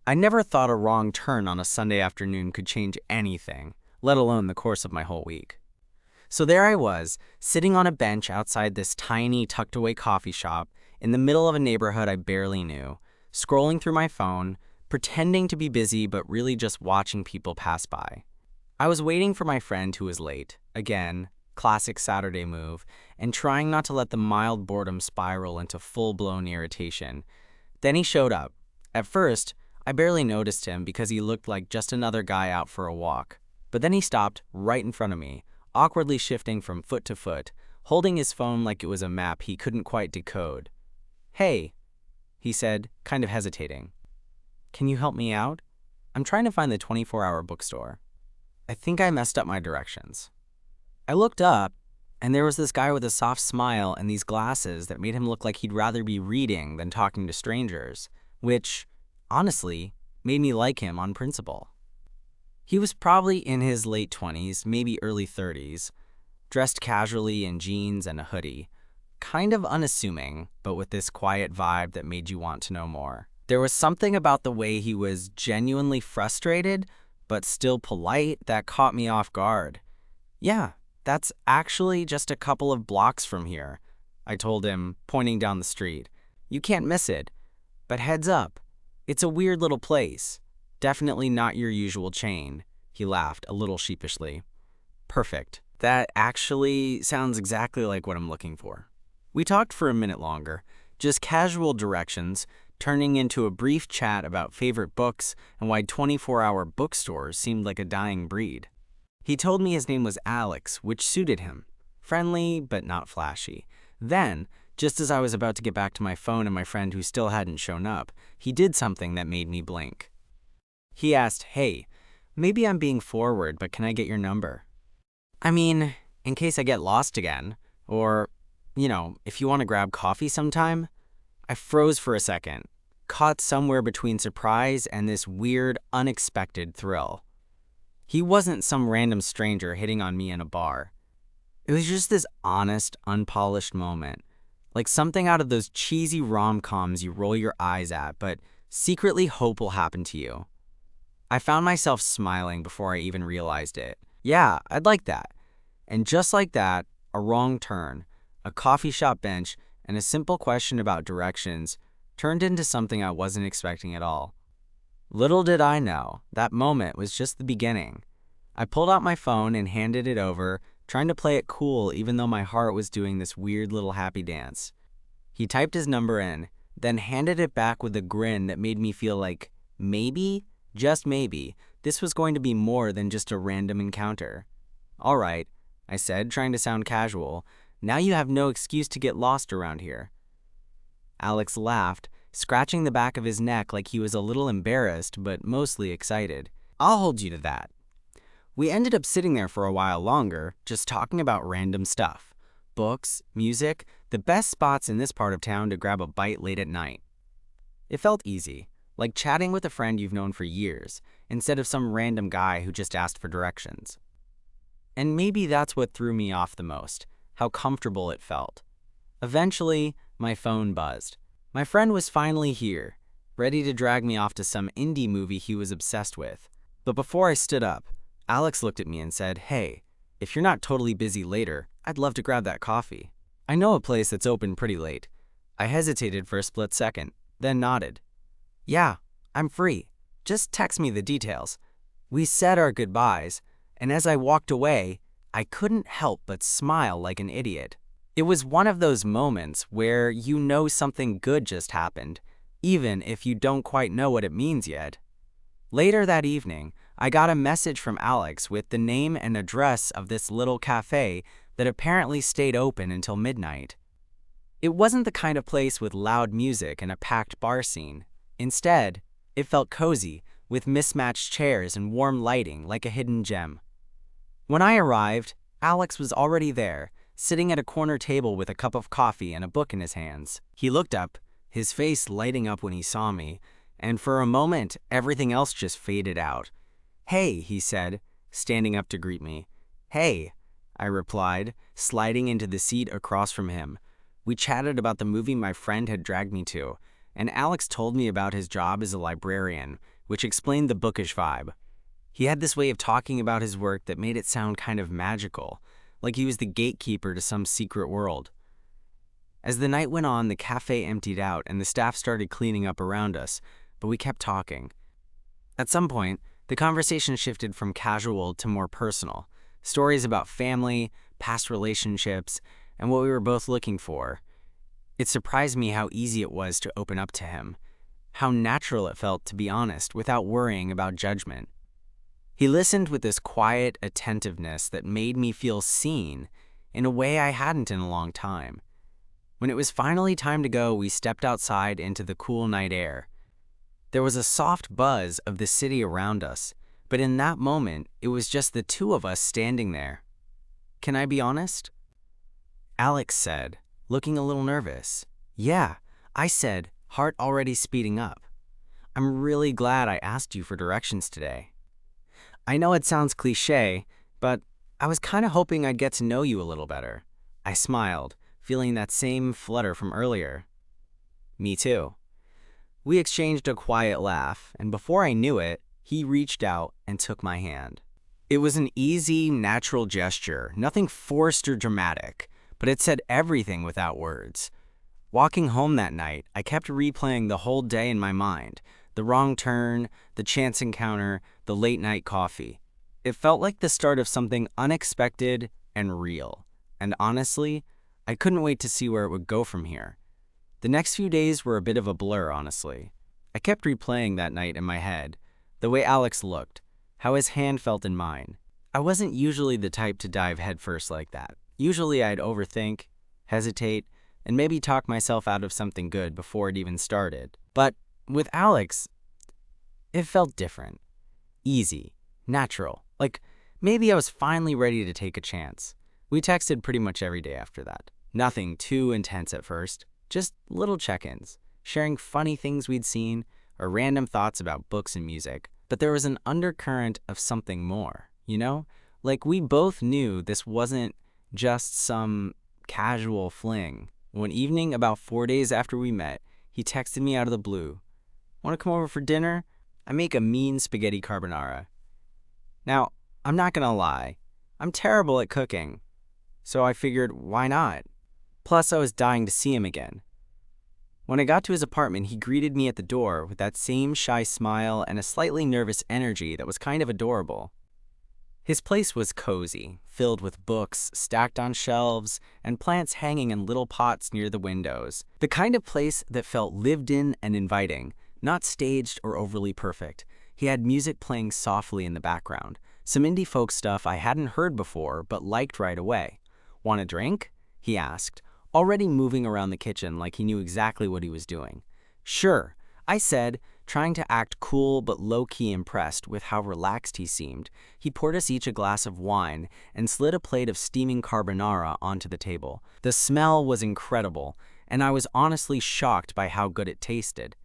I never thought a wrong turn on a Sunday afternoon could change anything, let alone the course of my whole week. So there I was, sitting on a bench outside this tiny, tucked-away coffee shop in the middle of a neighborhood I barely knew, scrolling through my phone, pretending to be busy but really just watching people pass by. I was waiting for my friend who was late, again, classic Saturday move, and trying not to let the mild boredom spiral into full-blown irritation. Then he showed up. At first, I barely noticed him because he looked like just another guy out for a walk. But then he stopped right in front of me, awkwardly shifting from foot to foot, holding his phone like it was a map he couldn't quite decode. "Hey," he said, kind of hesitating. "Can you help me out? I'm trying to find the 24-hour bookstore. I think I messed up my directions." I looked up, and there was this guy with a soft smile and these glasses that made him look like he'd rather be reading than talking to strangers, which, honestly, made me like him on principle. He was probably in his late 20s, maybe early 30s, dressed casually in jeans and a hoodie, kind of unassuming, but with this quiet vibe that made you want to know more. There was something about the way he was genuinely frustrated, but still polite, that caught me off guard. "Yeah, that's actually just a couple of blocks from here," I told him, pointing down the street. "You can't miss it. But heads up, it's a weird little place. Definitely not your usual chain." He laughed a little sheepishly. "Perfect. That actually sounds exactly like what I'm looking for." We talked for a minute longer, just casual directions, turning into a brief chat about favorite books and why 24-hour bookstores seemed like a dying breed. He told me his name was Alex, which suited him. Friendly, but not flashy. Then, just as I was about to get back to my phone and my friend who still hadn't shown up, he did something that made me blink. He asked, "Hey, maybe I'm being forward, but can I get your number? I mean, in case I get lost again, or, if you want to grab coffee sometime." I froze for a second, caught somewhere between surprise and this weird, unexpected thrill. He wasn't some random stranger hitting on me in a bar. It was just this honest, unpolished moment, like something out of those cheesy rom-coms you roll your eyes at, but secretly hope will happen to you. I found myself smiling before I even realized it. Yeah, I'd like that. And just like that, a wrong turn, a coffee shop bench, and a simple question about directions turned into something I wasn't expecting at all. Little did I know, that moment was just the beginning. I pulled out my phone and handed it over, trying to play it cool even though my heart was doing this weird little happy dance. He typed his number in, then handed it back with a grin that made me feel like maybe, just maybe, this was going to be more than just a random encounter. "All right," I said, trying to sound casual. "Now you have no excuse to get lost around here." Alex laughed, scratching the back of his neck like he was a little embarrassed, but mostly excited. "I'll hold you to that." We ended up sitting there for a while longer, just talking about random stuff. Books, music, the best spots in this part of town to grab a bite late at night. It felt easy, like chatting with a friend you've known for years, instead of some random guy who just asked for directions. And maybe that's what threw me off the most, how comfortable it felt. Eventually, my phone buzzed. My friend was finally here, ready to drag me off to some indie movie he was obsessed with. But before I stood up, Alex looked at me and said, "Hey, if you're not totally busy later, I'd love to grab that coffee. I know a place that's open pretty late." I hesitated for a split second, then nodded. "Yeah, I'm free. Just text me the details." We said our goodbyes, and as I walked away, I couldn't help but smile like an idiot. It was one of those moments where you know something good just happened, even if you don't quite know what it means yet. Later that evening, I got a message from Alex with the name and address of this little cafe that apparently stayed open until midnight. It wasn't the kind of place with loud music and a packed bar scene. Instead, it felt cozy, with mismatched chairs and warm lighting like a hidden gem. When I arrived, Alex was already there, sitting at a corner table with a cup of coffee and a book in his hands. He looked up, his face lighting up when he saw me, and for a moment, everything else just faded out. "Hey," he said, standing up to greet me. "Hey," I replied, sliding into the seat across from him. We chatted about the movie my friend had dragged me to, and Alex told me about his job as a librarian, which explained the bookish vibe. He had this way of talking about his work that made it sound kind of magical, like he was the gatekeeper to some secret world. As the night went on, the cafe emptied out and the staff started cleaning up around us, but we kept talking. At some point, the conversation shifted from casual to more personal. Stories about family, past relationships, and what we were both looking for. It surprised me how easy it was to open up to him, how natural it felt to be honest without worrying about judgment. He listened with this quiet attentiveness that made me feel seen in a way I hadn't in a long time. When it was finally time to go, we stepped outside into the cool night air. There was a soft buzz of the city around us, but in that moment, it was just the two of us standing there. "Can I be honest?" Alex said, looking a little nervous. "Yeah," I said, heart already speeding up. "I'm really glad I asked you for directions today. I know it sounds cliché, but I was kind of hoping I'd get to know you a little better." I smiled, feeling that same flutter from earlier. "Me too." We exchanged a quiet laugh, and before I knew it, he reached out and took my hand. It was an easy, natural gesture, nothing forced or dramatic, but it said everything without words. Walking home that night, I kept replaying the whole day in my mind. The wrong turn, the chance encounter, the late-night coffee. It felt like the start of something unexpected and real. And honestly, I couldn't wait to see where it would go from here. The next few days were a bit of a blur, honestly. I kept replaying that night in my head, the way Alex looked, how his hand felt in mine. I wasn't usually the type to dive headfirst like that. Usually I'd overthink, hesitate, and maybe talk myself out of something good before it even started. But with Alex, it felt different. Easy, natural, like maybe I was finally ready to take a chance. We texted pretty much every day after that. Nothing too intense at first. Just little check-ins, sharing funny things we'd seen, or random thoughts about books and music. But there was an undercurrent of something more, you know? Like we both knew this wasn't just some casual fling. One evening, about 4 days after we met, he texted me out of the blue. "Want to come over for dinner? I make a mean spaghetti carbonara." Now, I'm not gonna lie, I'm terrible at cooking, so I figured, why not? Plus, I was dying to see him again. When I got to his apartment, he greeted me at the door with that same shy smile and a slightly nervous energy that was kind of adorable. His place was cozy, filled with books stacked on shelves and plants hanging in little pots near the windows. The kind of place that felt lived in and inviting, not staged or overly perfect. He had music playing softly in the background, some indie folk stuff I hadn't heard before but liked right away. "Want a drink?" he asked, already moving around the kitchen like he knew exactly what he was doing. "Sure," I said, trying to act cool but low-key impressed with how relaxed he seemed. He poured us each a glass of wine and slid a plate of steaming carbonara onto the table. The smell was incredible, and I was honestly shocked by how good it tasted.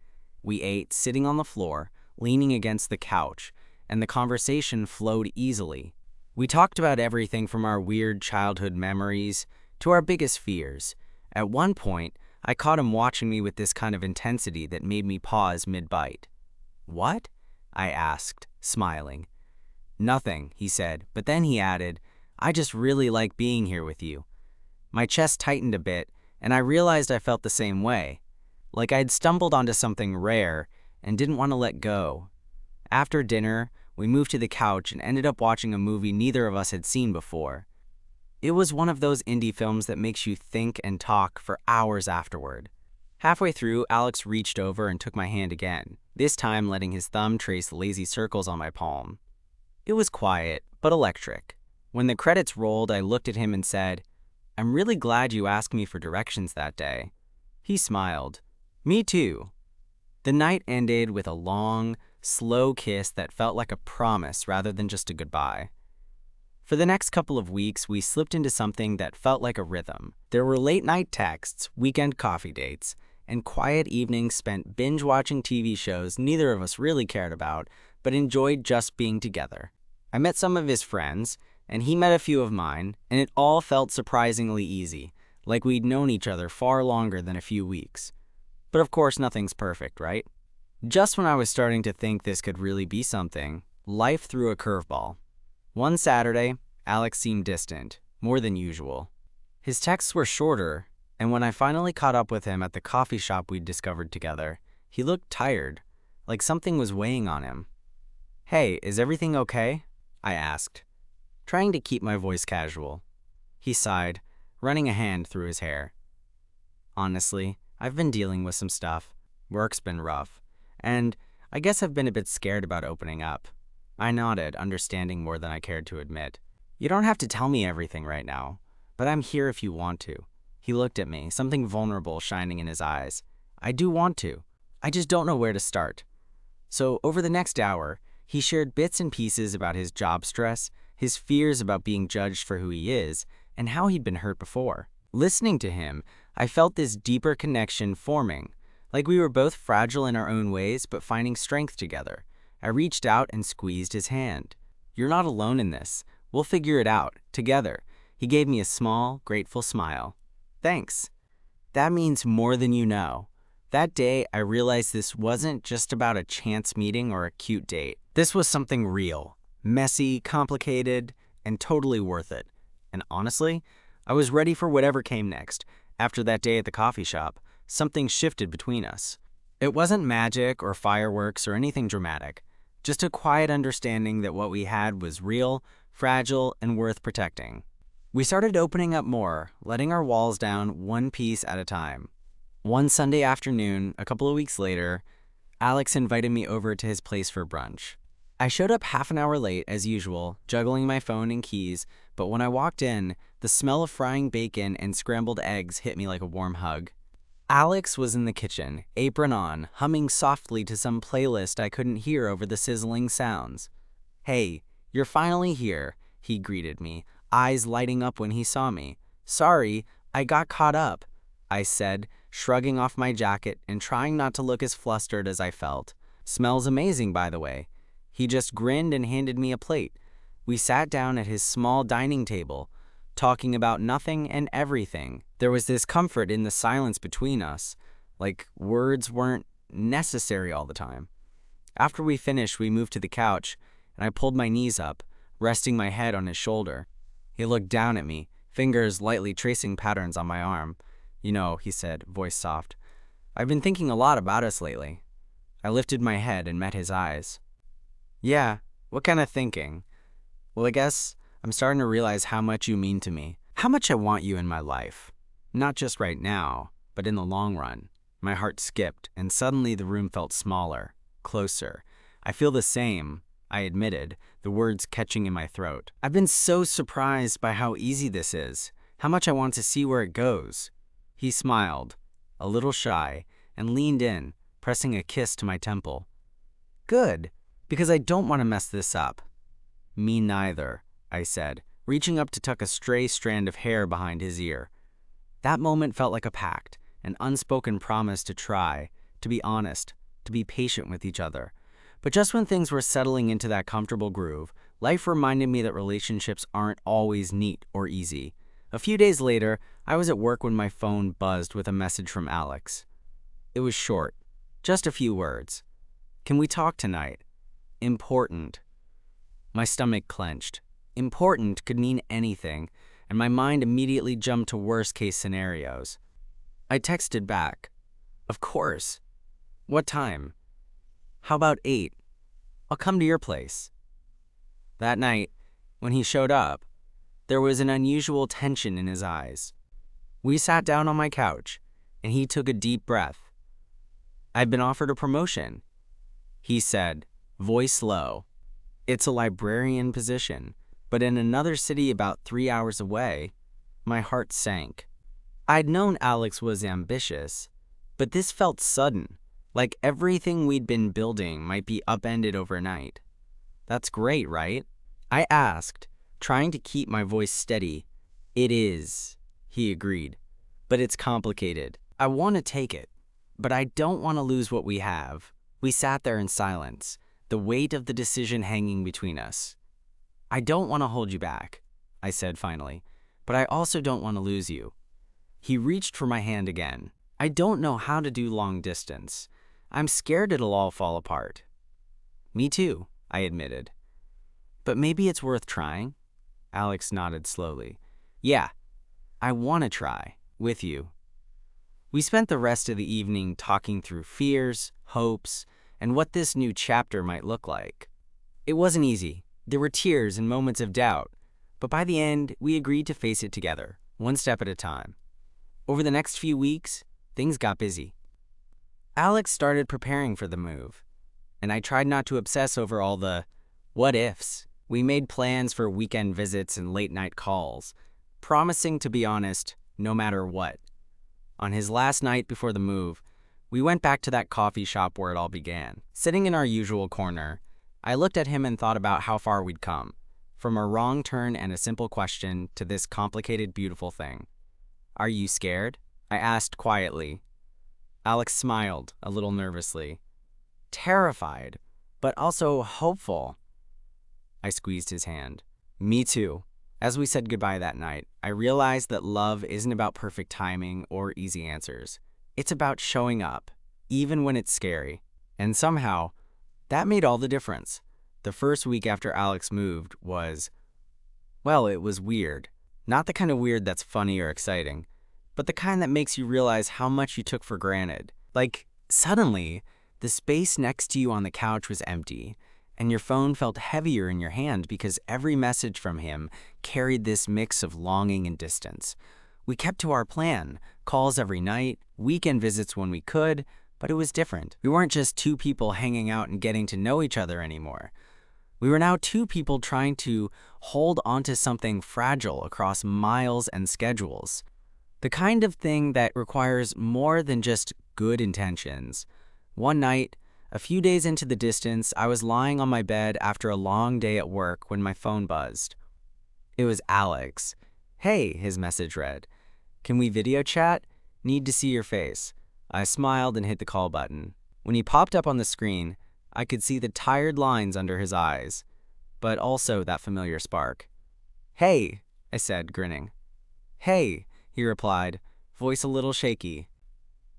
We ate sitting on the floor, leaning against the couch, and the conversation flowed easily. We talked about everything from our weird childhood memories to our biggest fears. At one point, I caught him watching me with this kind of intensity that made me pause mid-bite. "What?" I asked, smiling. "Nothing," he said, but then he added, "I just really like being here with you." My chest tightened a bit, and I realized I felt the same way, like I'd stumbled onto something rare and didn't want to let go. After dinner, we moved to the couch and ended up watching a movie neither of us had seen before. It was one of those indie films that makes you think and talk for hours afterward. Halfway through, Alex reached over and took my hand again, this time letting his thumb trace lazy circles on my palm. It was quiet, but electric. When the credits rolled, I looked at him and said, "I'm really glad you asked me for directions that day." He smiled. "Me too." The night ended with a long, slow kiss that felt like a promise rather than just a goodbye. For the next couple of weeks, we slipped into something that felt like a rhythm. There were late-night texts, weekend coffee dates, and quiet evenings spent binge-watching TV shows neither of us really cared about, but enjoyed just being together. I met some of his friends, and he met a few of mine, and it all felt surprisingly easy, like we'd known each other far longer than a few weeks. But of course, nothing's perfect, right? Just when I was starting to think this could really be something, life threw a curveball. One Saturday, Alex seemed distant, more than usual. His texts were shorter, and when I finally caught up with him at the coffee shop we'd discovered together, he looked tired, like something was weighing on him. "Hey, is everything okay?" I asked, trying to keep my voice casual. He sighed, running a hand through his hair. "Honestly, I've been dealing with some stuff. Work's been rough, and I guess I've been a bit scared about opening up." I nodded, understanding more than I cared to admit. "You don't have to tell me everything right now, but I'm here if you want to." He looked at me, something vulnerable shining in his eyes. "I do want to. I just don't know where to start." So over the next hour, he shared bits and pieces about his job stress, his fears about being judged for who he is, and how he'd been hurt before. Listening to him, I felt this deeper connection forming, like we were both fragile in our own ways but finding strength together. I reached out and squeezed his hand. "You're not alone in this. We'll figure it out, together." He gave me a small, grateful smile. "Thanks. That means more than you know." That day, I realized this wasn't just about a chance meeting or a cute date. This was something real, messy, complicated, and totally worth it. And honestly, I was ready for whatever came next. After that day at the coffee shop, something shifted between us. It wasn't magic or fireworks or anything dramatic, just a quiet understanding that what we had was real, fragile, and worth protecting. We started opening up more, letting our walls down one piece at a time. One Sunday afternoon, a couple of weeks later, Alex invited me over to his place for brunch. I showed up half an hour late, as usual, juggling my phone and keys, but when I walked in, the smell of frying bacon and scrambled eggs hit me like a warm hug. Alex was in the kitchen, apron on, humming softly to some playlist I couldn't hear over the sizzling sounds. "Hey, you're finally here," he greeted me, eyes lighting up when he saw me. "Sorry, I got caught up," I said, shrugging off my jacket and trying not to look as flustered as I felt. "Smells amazing, by the way." He just grinned and handed me a plate. We sat down at his small dining table, talking about nothing and everything. There was this comfort in the silence between us, like words weren't necessary all the time. After we finished, we moved to the couch, and I pulled my knees up, resting my head on his shoulder. He looked down at me, fingers lightly tracing patterns on my arm. "You know," he said, voice soft, "I've been thinking a lot about us lately." I lifted my head and met his eyes. "Yeah, what kind of thinking?" "Well, I guess I'm starting to realize how much you mean to me, how much I want you in my life. Not just right now, but in the long run." My heart skipped, and suddenly the room felt smaller, closer. "I feel the same," I admitted, the words catching in my throat. "I've been so surprised by how easy this is, how much I want to see where it goes." He smiled, a little shy, and leaned in, pressing a kiss to my temple. "Good, because I don't want to mess this up." "Me neither," I said, reaching up to tuck a stray strand of hair behind his ear. That moment felt like a pact, an unspoken promise to try, to be honest, to be patient with each other. But just when things were settling into that comfortable groove, life reminded me that relationships aren't always neat or easy. A few days later, I was at work when my phone buzzed with a message from Alex. It was short, just a few words. "Can we talk tonight? Important." My stomach clenched. Important could mean anything, and my mind immediately jumped to worst-case scenarios. I texted back, "Of course. What time?" "How about 8? I'll come to your place." That night, when he showed up, there was an unusual tension in his eyes. We sat down on my couch, and he took a deep breath. "I've been offered a promotion," he said, voice low. "It's a librarian position, but in another city about 3 hours away." My heart sank. I'd known Alex was ambitious, but this felt sudden, like everything we'd been building might be upended overnight. "That's great, right?" I asked, trying to keep my voice steady. "It is," he agreed, "but it's complicated. I want to take it, but I don't want to lose what we have." We sat there in silence, the weight of the decision hanging between us. "I don't want to hold you back," I said finally, "but I also don't want to lose you." He reached for my hand again. "I don't know how to do long distance. I'm scared it'll all fall apart. Me too, I admitted. But maybe it's worth trying. Alex nodded slowly. Yeah, I want to try, with you. We spent the rest of the evening talking through fears, hopes, and what this new chapter might look like. It wasn't easy. There were tears and moments of doubt, but by the end, we agreed to face it together, one step at a time. Over the next few weeks, things got busy. Alex started preparing for the move, and I tried not to obsess over all the what ifs. We made plans for weekend visits and late-night calls, promising to be honest no matter what. On his last night before the move, we went back to that coffee shop where it all began. Sitting in our usual corner, I looked at him and thought about how far we'd come, from a wrong turn and a simple question to this complicated, beautiful thing. Are you scared? I asked quietly. Alex smiled, a little nervously. Terrified, but also hopeful. I squeezed his hand. Me too. As we said goodbye that night, I realized that love isn't about perfect timing or easy answers. It's about showing up, even when it's scary. And somehow, that made all the difference. The first week after Alex moved was, well, it was weird. Not the kind of weird that's funny or exciting, but the kind that makes you realize how much you took for granted. Like, suddenly, the space next to you on the couch was empty, and your phone felt heavier in your hand because every message from him carried this mix of longing and distance. We kept to our plan, calls every night, weekend visits when we could, but it was different. We weren't just two people hanging out and getting to know each other anymore. We were now two people trying to hold onto something fragile across miles and schedules. The kind of thing that requires more than just good intentions. One night, a few days into the distance, I was lying on my bed after a long day at work when my phone buzzed. It was Alex. Hey, his message read. Can we video chat? Need to see your face. I smiled and hit the call button. When he popped up on the screen, I could see the tired lines under his eyes, but also that familiar spark. Hey, I said, grinning. Hey, he replied, voice a little shaky.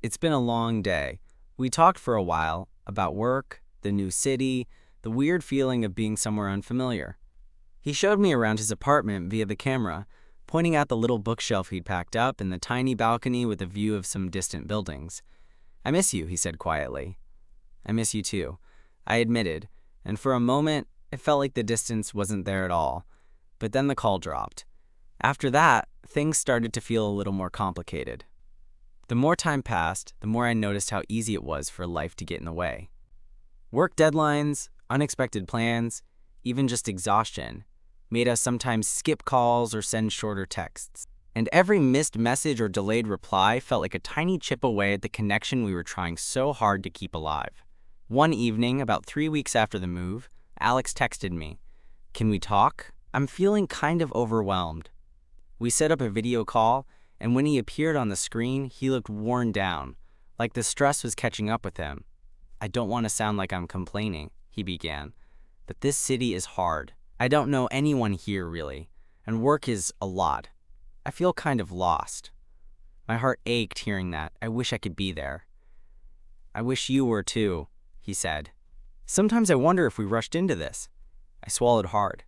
It's been a long day. We talked for a while about work, the new city, the weird feeling of being somewhere unfamiliar. He showed me around his apartment via the camera, pointing out the little bookshelf he'd packed up and the tiny balcony with a view of some distant buildings. I miss you, he said quietly. I miss you too, I admitted, and for a moment, it felt like the distance wasn't there at all. But then the call dropped. After that, things started to feel a little more complicated. The more time passed, the more I noticed how easy it was for life to get in the way. Work deadlines, unexpected plans, even just exhaustion, made us sometimes skip calls or send shorter texts. And every missed message or delayed reply felt like a tiny chip away at the connection we were trying so hard to keep alive. One evening, about 3 weeks after the move, Alex texted me, "Can we talk? I'm feeling kind of overwhelmed." We set up a video call, and when he appeared on the screen, he looked worn down, like the stress was catching up with him. I don't want to sound like I'm complaining, he began, but this city is hard. I don't know anyone here really, and work is a lot. I feel kind of lost. My heart ached hearing that. I wish I could be there. I wish you were too, he said. Sometimes I wonder if we rushed into this. I swallowed hard.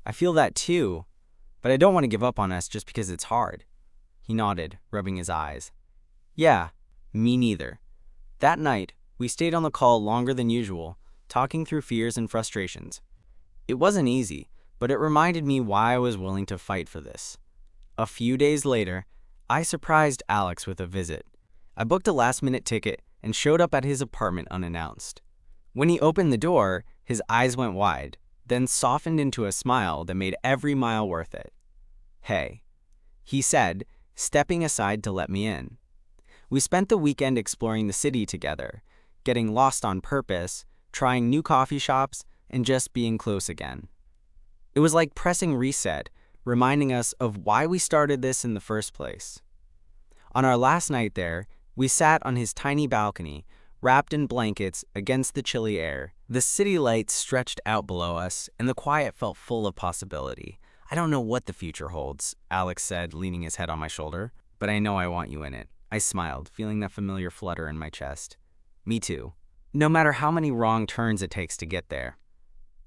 I feel that too, but I don't want to give up on us just because it's hard. He nodded, rubbing his eyes. Yeah, me neither. That night, we stayed on the call longer than usual, talking through fears and frustrations. It wasn't easy, but it reminded me why I was willing to fight for this. A few days later, I surprised Alex with a visit. I booked a last-minute ticket and showed up at his apartment unannounced. When he opened the door, his eyes went wide, then softened into a smile that made every mile worth it. Hey, he said, stepping aside to let me in. We spent the weekend exploring the city together, getting lost on purpose, trying new coffee shops, and just being close again. It was like pressing reset, reminding us of why we started this in the first place. On our last night there, we sat on his tiny balcony, wrapped in blankets against the chilly air. The city lights stretched out below us, and the quiet felt full of possibility. I don't know what the future holds, Alex said, leaning his head on my shoulder, but I know I want you in it. I smiled, feeling that familiar flutter in my chest. Me too. no matter how many wrong turns it takes to get there.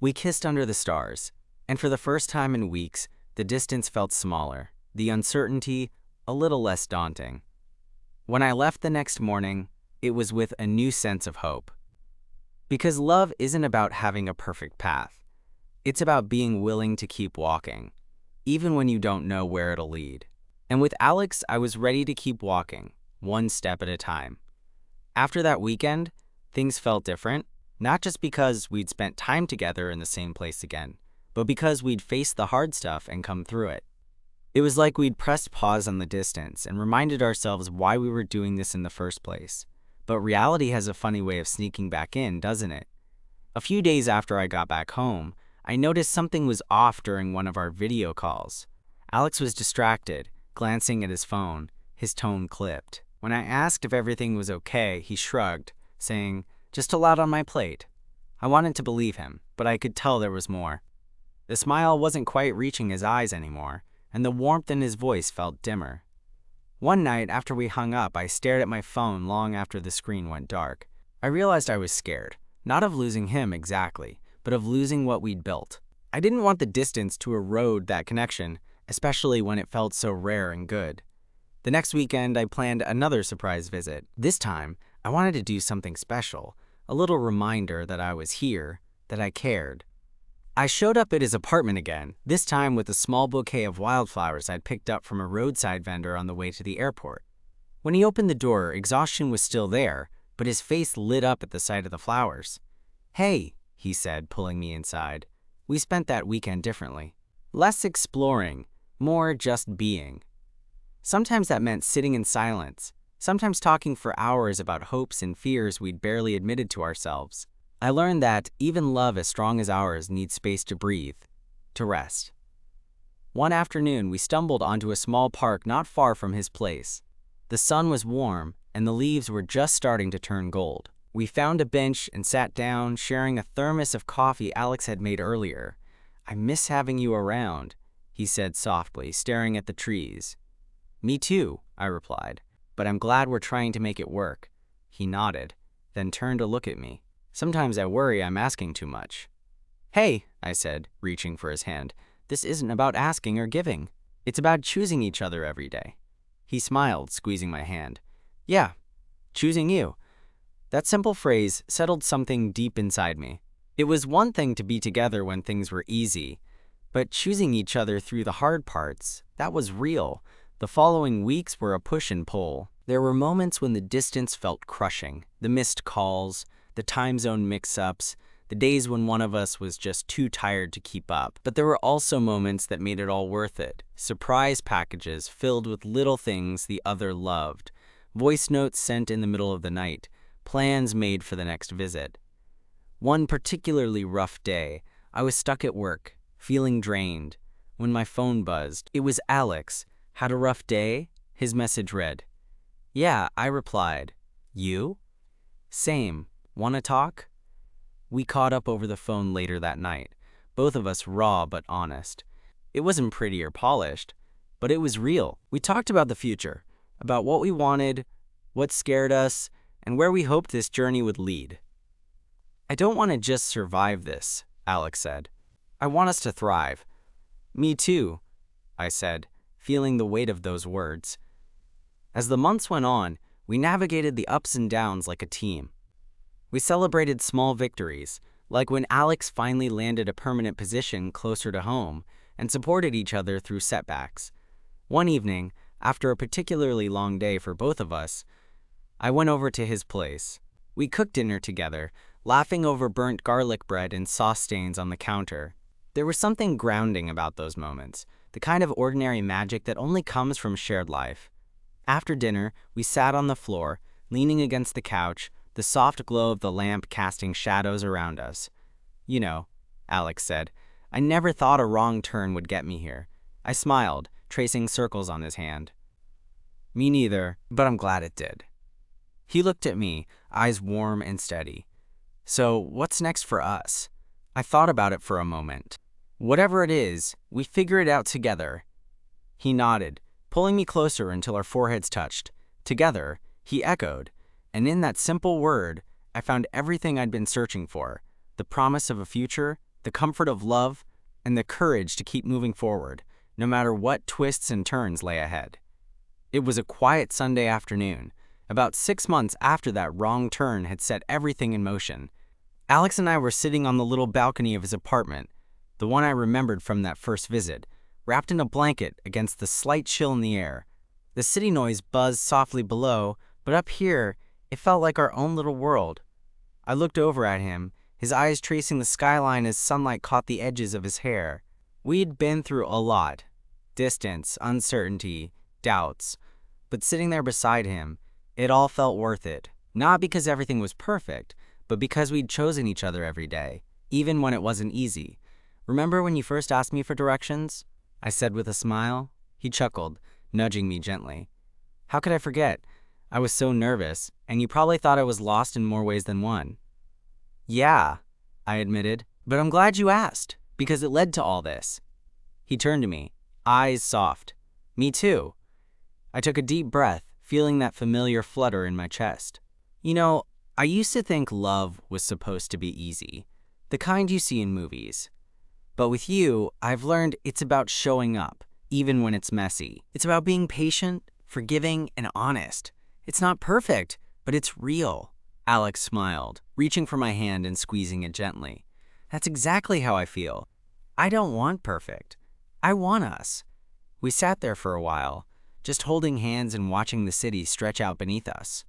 We kissed under the stars, and for the first time in weeks, the distance felt smaller, the uncertainty a little less daunting. When I left the next morning, it was with a new sense of hope. Because love isn't about having a perfect path. It's about being willing to keep walking, even when you don't know where it'll lead. And with Alex, I was ready to keep walking, one step at a time. After that weekend, things felt different, not just because we'd spent time together in the same place again, but because we'd faced the hard stuff and come through it. It was like we'd pressed pause on the distance and reminded ourselves why we were doing this in the first place. But reality has a funny way of sneaking back in, doesn't it? A few days after I got back home, I noticed something was off during one of our video calls. Alex was distracted, glancing at his phone, his tone clipped. When I asked if everything was okay, he shrugged, saying, "Just a lot on my plate." I wanted to believe him, but I could tell there was more. The smile wasn't quite reaching his eyes anymore, and the warmth in his voice felt dimmer. One night after we hung up, I stared at my phone long after the screen went dark. I realized I was scared, not of losing him exactly, but of losing what we'd built. I didn't want the distance to erode that connection, especially when it felt so rare and good. The next weekend, I planned another surprise visit. This time, I wanted to do something special, a little reminder that I was here, that I cared. I showed up at his apartment again, this time with a small bouquet of wildflowers I'd picked up from a roadside vendor on the way to the airport. When he opened the door, exhaustion was still there, but his face lit up at the sight of the flowers. "Hey," he said, pulling me inside. We spent that weekend differently. Less exploring, more just being. Sometimes that meant sitting in silence, sometimes talking for hours about hopes and fears we'd barely admitted to ourselves. I learned that even love as strong as ours needs space to breathe, to rest. One afternoon, we stumbled onto a small park not far from his place. The sun was warm, and the leaves were just starting to turn gold. We found a bench and sat down, sharing a thermos of coffee Alex had made earlier. "I miss having you around," he said softly, staring at the trees. "Me too," I replied, "but I'm glad we're trying to make it work." He nodded, then turned to look at me. "Sometimes I worry I'm asking too much." "Hey," I said, reaching for his hand, "this isn't about asking or giving. It's about choosing each other every day." He smiled, squeezing my hand. "Yeah, choosing you." That simple phrase settled something deep inside me. It was one thing to be together when things were easy, but choosing each other through the hard parts, that was real. The following weeks were a push and pull. There were moments when the distance felt crushing, the missed calls, the time zone mix-ups, the days when one of us was just too tired to keep up. But there were also moments that made it all worth it. Surprise packages filled with little things the other loved, voice notes sent in the middle of the night, plans made for the next visit. One particularly rough day, I was stuck at work, feeling drained, when my phone buzzed. It was Alex. "Had a rough day?" His message read. "Yeah," I replied. "You?" "Same. Wanna talk?" We caught up over the phone later that night, both of us raw but honest. It wasn't pretty or polished, but it was real. We talked about the future, about what we wanted, what scared us, and where we hoped this journey would lead. "I don't want to just survive this," Alex said. "I want us to thrive." "Me too," I said, feeling the weight of those words. As the months went on, we navigated the ups and downs like a team. We celebrated small victories, like when Alex finally landed a permanent position closer to home, and supported each other through setbacks. One evening, after a particularly long day for both of us, I went over to his place. We cooked dinner together, laughing over burnt garlic bread and sauce stains on the counter. There was something grounding about those moments, the kind of ordinary magic that only comes from shared life. After dinner, we sat on the floor, leaning against the couch, the soft glow of the lamp casting shadows around us. "You know," Alex said, "I never thought a wrong turn would get me here." I smiled, tracing circles on his hand. "Me neither, but I'm glad it did." He looked at me, eyes warm and steady. "So, what's next for us?" I thought about it for a moment. "Whatever it is, we figure it out together." He nodded, pulling me closer until our foreheads touched. "Together," he echoed, and in that simple word, I found everything I'd been searching for: the promise of a future, the comfort of love, and the courage to keep moving forward, no matter what twists and turns lay ahead. It was a quiet Sunday afternoon, about 6 months after that wrong turn had set everything in motion. Alex and I were sitting on the little balcony of his apartment, the one I remembered from that first visit, wrapped in a blanket against the slight chill in the air. The city noise buzzed softly below, but up here, it felt like our own little world. I looked over at him, his eyes tracing the skyline as sunlight caught the edges of his hair. We'd been through a lot: distance, uncertainty, doubts. But sitting there beside him, it all felt worth it. Not because everything was perfect, but because we'd chosen each other every day, even when it wasn't easy. "Remember when you first asked me for directions?" I said with a smile. He chuckled, nudging me gently. "How could I forget? I was so nervous, and you probably thought I was lost in more ways than one." "Yeah," I admitted, "but I'm glad you asked, because it led to all this." He turned to me, eyes soft. "Me too." I took a deep breath, feeling that familiar flutter in my chest. "You know, I used to think love was supposed to be easy, the kind you see in movies. But with you, I've learned it's about showing up, even when it's messy. It's about being patient, forgiving, and honest. It's not perfect, but it's real." Alex smiled, reaching for my hand and squeezing it gently. "That's exactly how I feel. I don't want perfect. I want us." We sat there for a while, just holding hands and watching the city stretch out beneath us.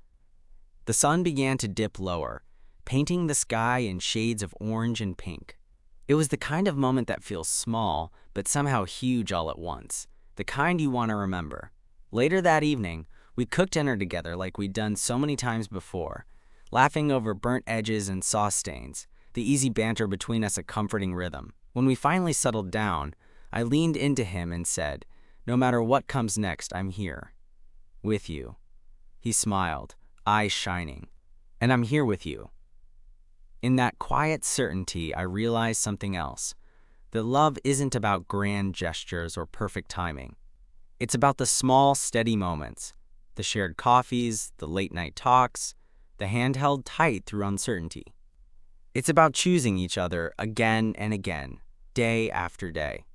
The sun began to dip lower, painting the sky in shades of orange and pink. It was the kind of moment that feels small, but somehow huge all at once, the kind you want to remember. Later that evening, we cooked dinner together like we'd done so many times before, laughing over burnt edges and sauce stains, the easy banter between us a comforting rhythm. When we finally settled down, I leaned into him and said, "No matter what comes next, I'm here. With you." He smiled, eyes shining. "And I'm here with you." In that quiet certainty, I realized something else: that love isn't about grand gestures or perfect timing. It's about the small, steady moments, the shared coffees, the late-night talks, the hand held tight through uncertainty. It's about choosing each other again and again, day after day.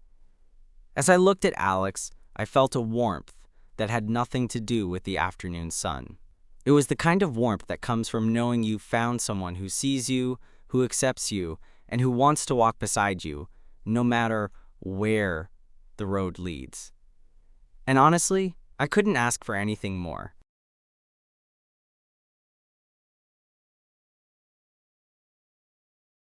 As I looked at Alex, I felt a warmth that had nothing to do with the afternoon sun. It was the kind of warmth that comes from knowing you've found someone who sees you, who accepts you, and who wants to walk beside you, no matter where the road leads. And honestly, I couldn't ask for anything more.